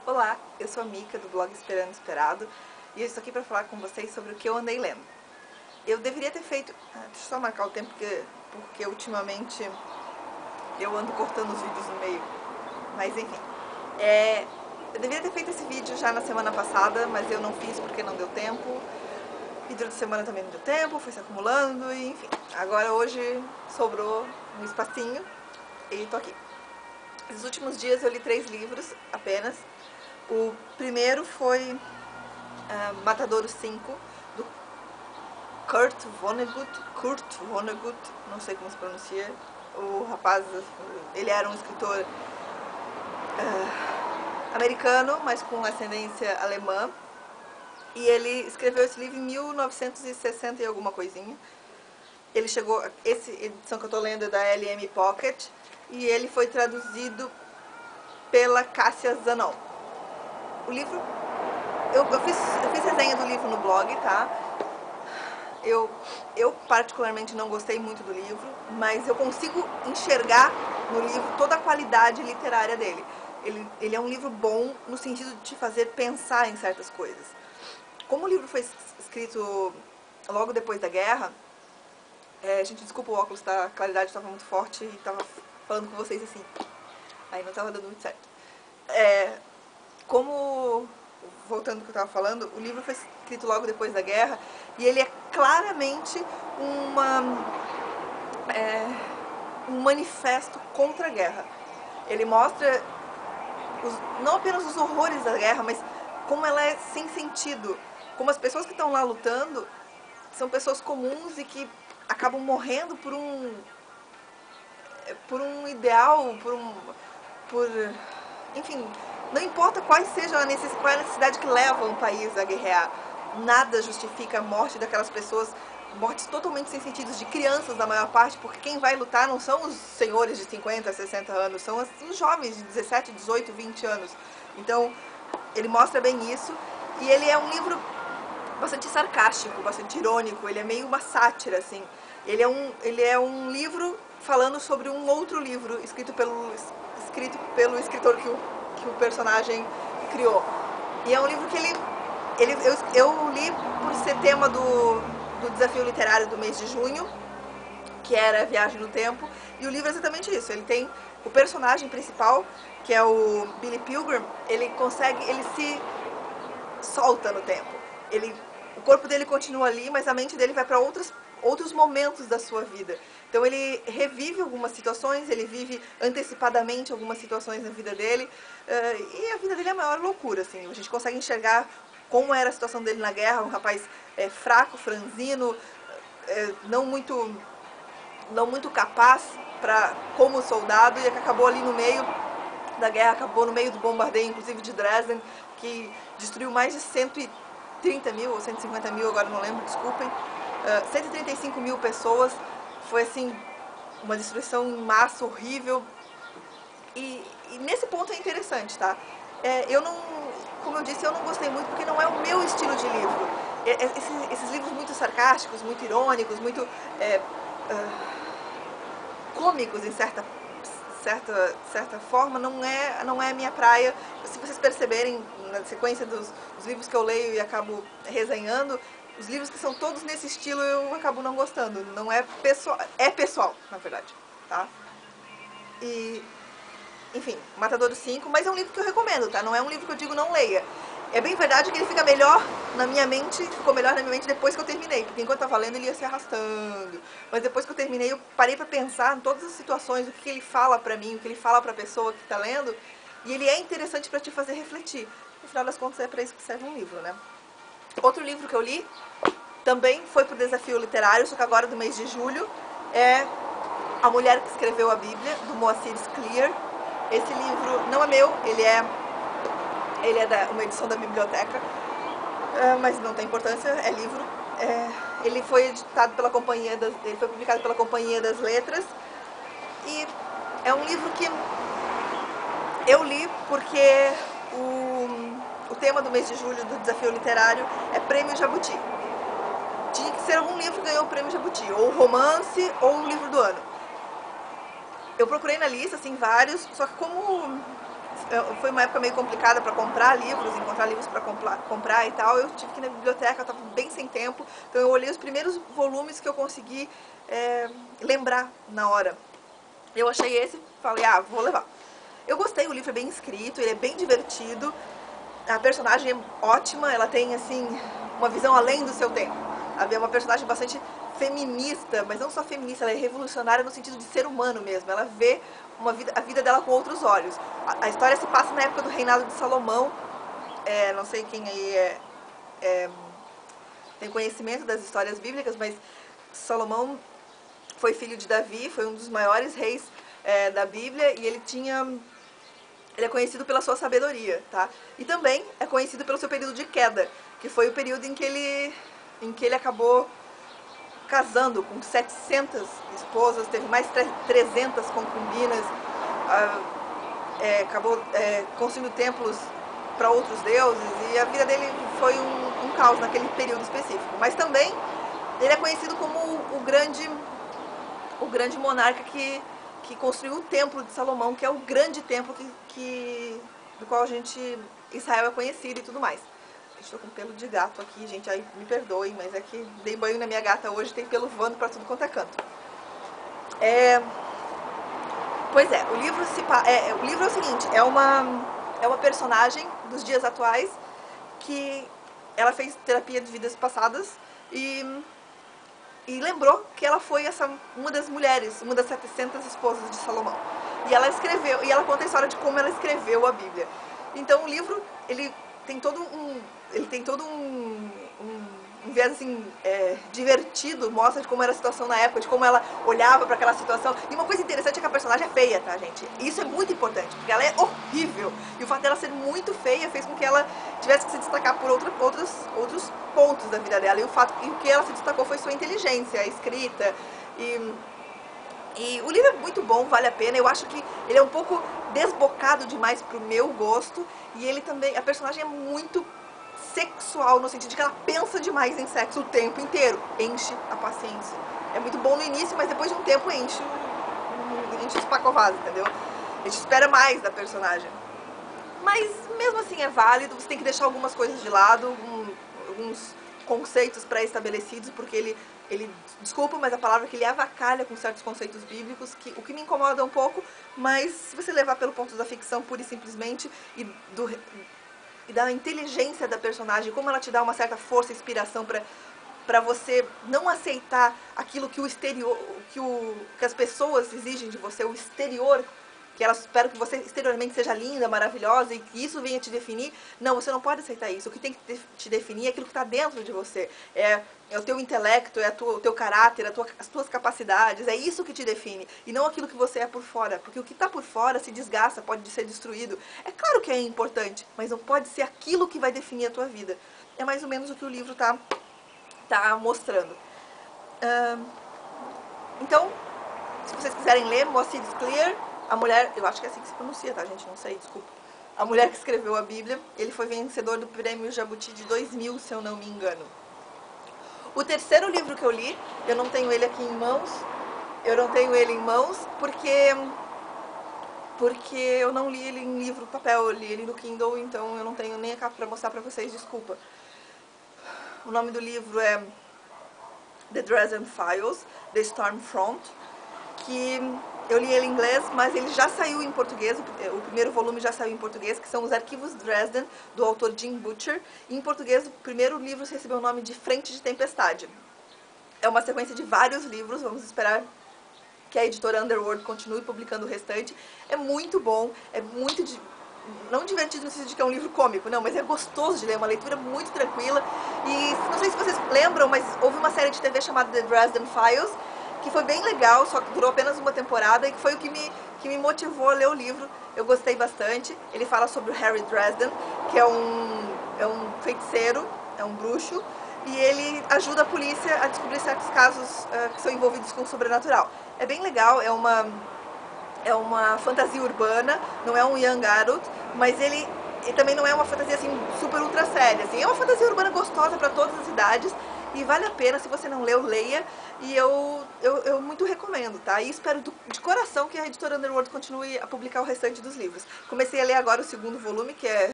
Olá, eu sou a Mica do blog Esperando Esperado e eu estou aqui para falar com vocês sobre o que eu andei lendo. Eu deveria ter feito... deixa eu só marcar o tempo porque ultimamente eu ando cortando os vídeos no meio, mas enfim. Eu deveria ter feito esse vídeo já na semana passada, mas eu não fiz porque não deu tempo. E durante a semana também não deu tempo, foi se acumulando e enfim. Agora hoje sobrou um espacinho e tô aqui. Nos últimos dias eu li 3 livros apenas. O primeiro foi Matadouro 5, do Kurt Vonnegut, não sei como se pronuncia. O rapaz, ele era um escritor americano, mas com ascendência alemã. E ele escreveu esse livro em 1960 e alguma coisinha. Ele chegou, essa edição que eu estou lendo é da LM Pocket, e ele foi traduzido pela Cássia Zanon. O livro, eu fiz resenha do livro no blog, tá? Eu particularmente não gostei muito do livro, mas eu consigo enxergar no livro toda a qualidade literária dele. Ele é um livro bom no sentido de te fazer pensar em certas coisas. Como o livro foi escrito logo depois da guerra, gente, desculpa o óculos, tá? A claridade estava muito forte e estava falando com vocês assim. Aí não estava dando muito certo. Voltando ao que eu estava falando, o livro foi escrito logo depois da guerra e ele é claramente um manifesto contra a guerra. Ele mostra não apenas os horrores da guerra, mas como ela é sem sentido. Como as pessoas que estão lá lutando são pessoas comuns e que acabam morrendo por um ideal, enfim, não importa qual é a necessidade que leva um país a guerrear, nada justifica a morte daquelas pessoas, mortes totalmente sem sentido, de crianças na maior parte, porque quem vai lutar não são os senhores de 50, 60 anos, são os jovens de 17, 18, 20 anos. Então, ele mostra bem isso, e ele é um livro bastante sarcástico, bastante irônico, ele é meio uma sátira, assim. Ele é um livro falando sobre um outro livro escrito pelo escritor que o personagem criou. E é um livro que eu li por ser tema do desafio literário do mês de junho, que era Viagem no Tempo, e o livro é exatamente isso. Ele tem o personagem principal, que é o Billy Pilgrim, ele se solta no tempo. O corpo dele continua ali, mas a mente dele vai para outros momentos da sua vida. Então ele revive algumas situações, ele vive antecipadamente algumas situações na vida dele, e a vida dele é a maior loucura, assim. A gente consegue enxergar como era a situação dele na guerra, um rapaz fraco, franzino, não muito capaz como soldado, e que acabou ali no meio da guerra, acabou no meio do bombardeio, inclusive de Dresden, que destruiu mais de 130 mil ou 150 mil, agora não lembro, desculpem, 135 mil pessoas. Foi assim, uma destruição em massa horrível. E nesse ponto é interessante, tá? Como eu disse, eu não gostei muito porque não é o meu estilo de livro. Esses livros muito sarcásticos, muito irônicos, muito cômicos em certa forma, não é a minha praia. Se vocês perceberem na sequência dos livros que eu leio e acabo resenhando, os livros que são todos nesse estilo eu acabo não gostando. Não é pessoal, é pessoal, na verdade, tá? E, enfim, Matadouro 5, mas é um livro que eu recomendo, tá? Não é um livro que eu digo não leia. É bem verdade que ele fica melhor na minha mente, ficou melhor na minha mente depois que eu terminei, porque enquanto eu estava lendo ele ia se arrastando. Mas depois que eu terminei, eu parei para pensar em todas as situações, o que ele fala para mim, o que ele fala para a pessoa que está lendo, e ele é interessante para te fazer refletir. No final das contas é para isso que serve um livro, né? Outro livro que eu li também foi pro desafio literário, só que agora do mês de julho, é A Mulher que Escreveu a Bíblia, do Moacir Scliar. Esse livro não é meu, ele é uma edição da biblioteca, mas não tem importância, é livro. Ele foi editado pela ele foi publicado pela Companhia das Letras, e é um livro que eu li porque o tema do mês de julho do desafio literário é Prêmio Jabuti. Tinha que ser algum livro que ganhou o Prêmio Jabuti, ou romance, ou um livro do ano. Eu procurei na lista, assim, vários, só que como foi uma época meio complicada para comprar livros, encontrar livros para comprar e tal. Eu tive que ir na biblioteca, eu estava bem sem tempo, então eu olhei os primeiros volumes que eu consegui lembrar na hora. Eu achei esse, falei, ah, vou levar. Eu gostei, o livro é bem escrito, ele é bem divertido, a personagem é ótima, ela tem, assim, uma visão além do seu tempo. Ela é uma personagem bastante feminista, mas não só feminista, ela é revolucionária no sentido de ser humano mesmo. Ela vê a vida dela com outros olhos. A história se passa na época do reinado de Salomão. Não sei quem aí tem conhecimento das histórias bíblicas, mas Salomão foi filho de Davi, foi um dos maiores reis da Bíblia, e ele é conhecido pela sua sabedoria, tá? E também é conhecido pelo seu período de queda, que foi o período em que ele acabou casando com 700 esposas, teve mais 300 concubinas, acabou construindo templos para outros deuses, e a vida dele foi um caos naquele período específico. Mas também ele é conhecido como o grande monarca que construiu o templo de Salomão, que é o grande templo do qual Israel é conhecido e tudo mais. Estou com pelo de gato aqui, gente, aí me perdoem, mas é que dei banho na minha gata hoje, tem pelo voando pra tudo quanto é canto. Pois é, o livro é o seguinte, é uma personagem dos dias atuais que ela fez terapia de vidas passadas e lembrou que ela foi uma das mulheres, uma das 700 esposas de Salomão. E ela conta a história de como ela escreveu a Bíblia. Então o livro, ele tem todo um viés assim, divertido, mostra de como era a situação na época, de como ela olhava para aquela situação. E uma coisa interessante é que a personagem é feia, tá, gente? Isso é muito importante, porque ela é horrível. E o fato dela ser muito feia fez com que ela tivesse que se destacar por outros pontos da vida dela. E o que ela se destacou foi sua inteligência, a escrita. E o livro é muito bom, vale a pena. Eu acho que ele é um pouco desbocado demais pro meu gosto. E ele também, a personagem é muito sexual, no sentido de que ela pensa demais em sexo o tempo inteiro. Enche a paciência. É muito bom no início, mas depois de um tempo enche os pacovados, entendeu? A gente espera mais da personagem. Mas mesmo assim é válido, você tem que deixar algumas coisas de lado, alguns conceitos pré-estabelecidos, porque ele, desculpa, mas a palavra é que ele avacalha com certos conceitos bíblicos, o que me incomoda um pouco, mas se você levar pelo ponto da ficção pura e simplesmente, e da inteligência da personagem, como ela te dá uma certa força e inspiração para você não aceitar aquilo que que as pessoas exigem de você, o exterior, que elas esperam que você exteriormente seja linda, maravilhosa e que isso venha te definir. Não, você não pode aceitar isso. O que tem que te definir é aquilo que está dentro de você. É o teu intelecto, o teu caráter, as tuas capacidades. É isso que te define e não aquilo que você é por fora. Porque o que está por fora se desgasta, pode ser destruído. É claro que é importante, mas não pode ser aquilo que vai definir a tua vida. É mais ou menos o que o livro tá mostrando. Então, se vocês quiserem ler, Moacir Clear, a mulher, eu acho que é assim que se pronuncia, tá, gente? Não sei, desculpa. A mulher que escreveu a Bíblia, ele foi vencedor do Prêmio Jabuti de 2000, se eu não me engano. O terceiro livro que eu li, eu não tenho ele aqui em mãos, porque eu não li ele em livro papel, eu li ele no Kindle, então eu não tenho nem a capa pra mostrar pra vocês, desculpa. O nome do livro é The Dresden Files, The Stormfront, que eu li ele em inglês, mas ele já saiu em português, o primeiro volume já saiu em português, que são os Arquivos Dresden, do autor Jim Butcher. E em português, o primeiro livro recebeu o nome de Frente de Tempestade. É uma sequência de vários livros, vamos esperar que a editora Underworld continue publicando o restante. É muito bom, é muito não divertido no sentido de que é um livro cômico, não, mas é gostoso de ler, é uma leitura muito tranquila. E não sei se vocês lembram, mas houve uma série de TV chamada The Dresden Files, que foi bem legal, só que durou apenas uma temporada e que foi o que me motivou a ler o livro. Eu gostei bastante. Ele fala sobre o Harry Dresden, que é um feiticeiro, é um bruxo, e ele ajuda a polícia a descobrir certos casos que são envolvidos com o sobrenatural. É bem legal, é uma fantasia urbana, não é um young adult, mas ele também não é uma fantasia assim super ultra séria, assim, é uma fantasia urbana gostosa para todas as idades e vale a pena, se você não leu, leia, e eu muito recomendo, tá? E espero de coração que a editora Underworld continue a publicar o restante dos livros. Comecei a ler agora o segundo volume, que é